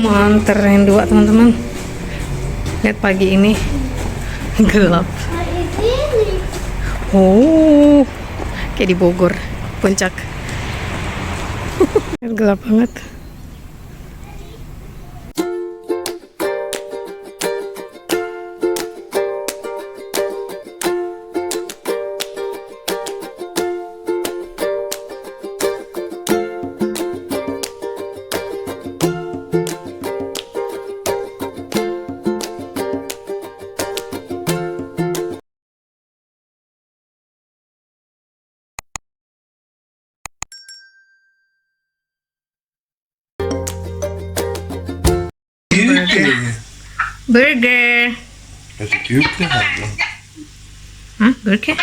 Mau anterin dua teman-teman. Lihat pagi ini gelap. Oh, kayak di Bogor, puncak. Gelap banget. Burger. Als ik kuken hebben. Hah, burger?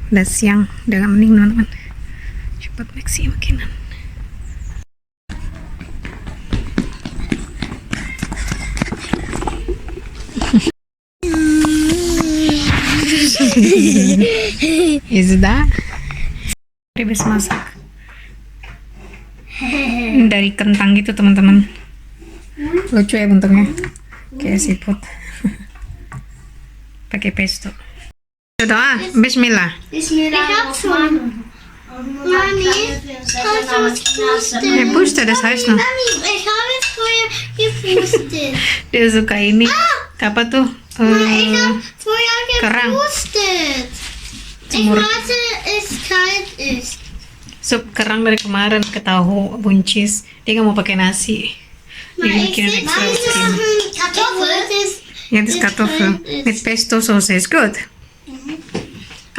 Udah siang, udah gak mending teman-teman. Cepat maxi makinan. Ya sudah. Habis masak. Dari kentang gitu teman-teman. Lucu ya bentuknya. Kayak siput. Pakai pesto. Doa, Bismillah. Bismillahirrahmanirrahim. Mami, hast du es gepustet? Ya puste, das heißt noch. Mami, ich habe es vorher gepustet. Dia suka ini. Apa tuh? Ich habe vorher Kerang. gepustet. Ich Semur. warte, es kalt ist. Sup kerang dari kemarin ke tahu buncis. Dia nggak mau pakai nasi. Dia bikin extra cream. Kartoffeln. Ja, das Kartoffel. Mit Pesto Soße ist gut.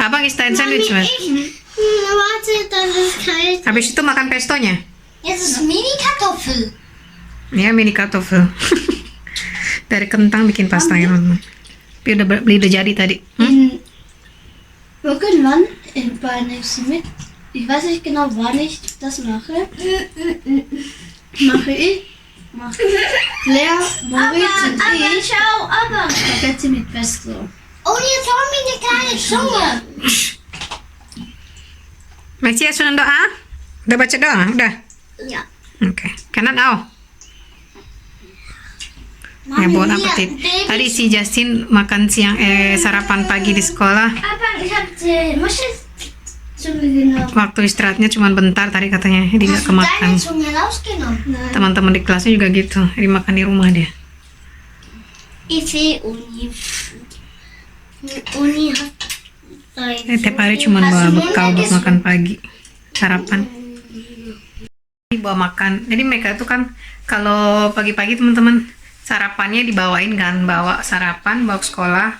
Abang ist ein Sandwich, Mas. Warte, dass es kalt ist. Habis itu makan pestonya. Jetzt ist Mini-Kartoffel. Ya, mini kartoffel. Dari kentang bikin pasta ya, teman-teman. Tapi udah beli udah jadi tadi. Irgendwann bei nächsten mit. Ich weiß nicht genau, wann ich das mache. Mache Claire, Moritz und ich Spaghetti mit Pesto. Oh, jetzt haben wir eine kleine Zunge. Masih ya sudah doa? Udah baca doa? Udah? Ja. Oke. Kanan au. Ya, bon appetit. Tadi si Justin makan siang sarapan pagi di sekolah. Aber ich habe die Muschelzunge genommen. Waktu istirahatnya cuma bentar tadi katanya. Jadi nggak Hast du deine kemakan. Zunge rausgenommen? Nein. Teman-teman di kelasnya juga gitu. Dimakan di rumah dia. Uni. Uni hat Tiap hari cuma bawa bekal buat makan pagi. Sarapan. Bawa makan. Jadi mereka tuh kan kalau pagi-pagi teman-teman sarapannya dibawain kan, bawa sarapan bawa ke sekolah.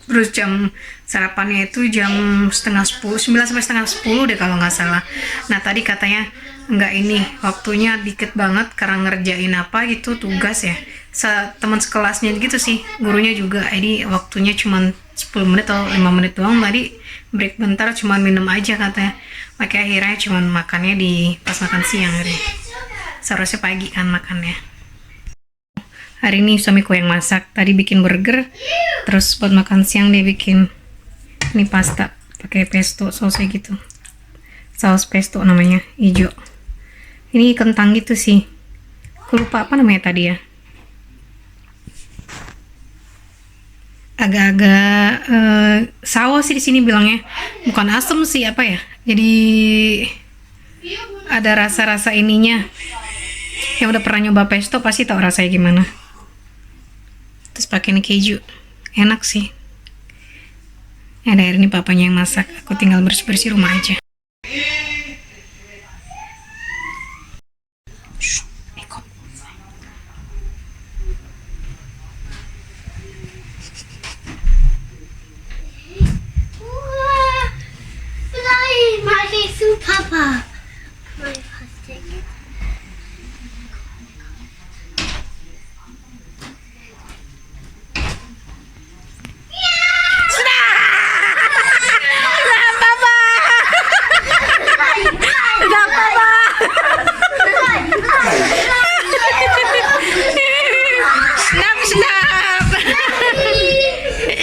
Terus jam sarapannya itu jam 9:30 sampai 9:30 deh kalau nggak salah. Nah tadi katanya nggak ini waktunya dikit banget karena ngerjain apa gitu tugas ya. Teman sekelasnya gitu sih, gurunya juga. Jadi waktunya cuma 10 menit atau 5 menit doang. Tadi break bentar cuma minum aja katanya. Makanya akhirnya cuma makannya di pas makan siang hari. Seharusnya pagi kan makannya. Hari ini suamiku yang masak. Tadi bikin burger, terus buat makan siang dia bikin ini pasta pakai pesto sausnya gitu. Saus pesto namanya, hijau. Ini kentang gitu sih. Aku lupa apa namanya tadi ya. Agak-agak sawo sih di sini bilangnya. Bukan asem sih apa ya. Jadi ada rasa-rasa ininya. Yang udah pernah nyoba pesto pasti tahu rasanya gimana. Terus pakai ini keju, enak sih. Ya, hari ini papanya yang masak, aku tinggal bersih-bersih rumah aja. Shh, Eko. Vielleicht mag ich zu Papa. Mein Plastik. Snap, snap.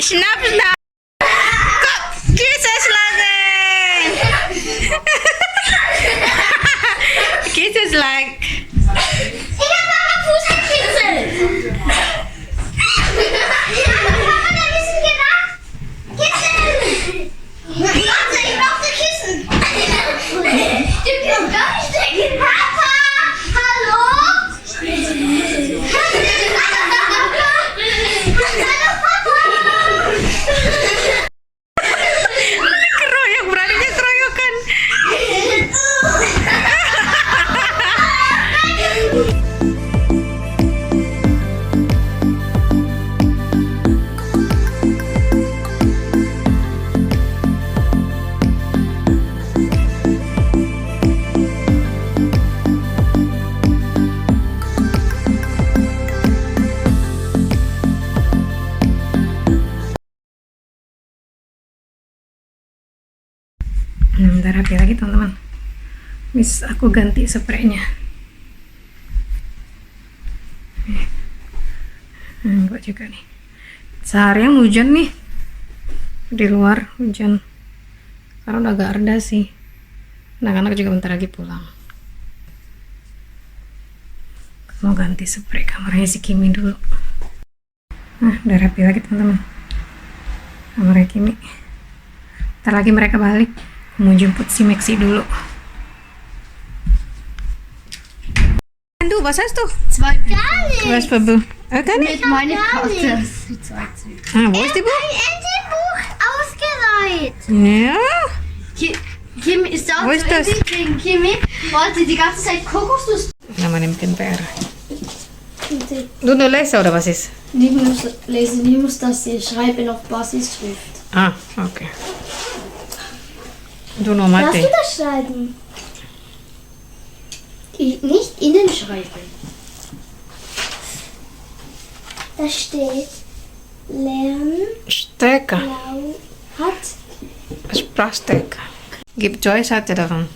Snap, snap. Kok kisses lagi? Kisses like. Ich hab Papa Fuß gekitzelt. Papa, da müssen wir nach. Kissen. Warte, ich brauche Kissen. Du kannst gar nicht denken. Papa, hallo? Hallo, Papa. Keroyok, beraninya keroyokan. Udah rapi lagi teman-teman. Bis aku ganti spraynya. Buat juga nih. Seharian hujan nih di luar, hujan. Karena udah agak reda sih. Anak-anak juga bentar lagi pulang. Mau ganti spray kamarnya si Kimi dulu. Nah, udah rapi lagi teman-teman. Kamarnya Kimi. Ntar lagi mereka balik. Mau jemput si Maxi dulu. Du, was hast du? Gar nicht. Was für Buch? Kann ich? Meine Karte. Wo ist die Buch? Ein Entenbuch ausgeleiht. Ja. Kim ist da Wo ist das? wegen Kimi wollte die ganze Zeit Kokosnuss. Nama nimmt PR. Du nur Leser oder was ist? Nicht muss lesen, ich muss das hier schreiben auf Basisschrift. Ah, okay. Du nur Mathe. das schreiben? Nicht innen schreiben. Da steht Lernen Stecker. hat Sprachstecker. Gib Joyce hatte davon.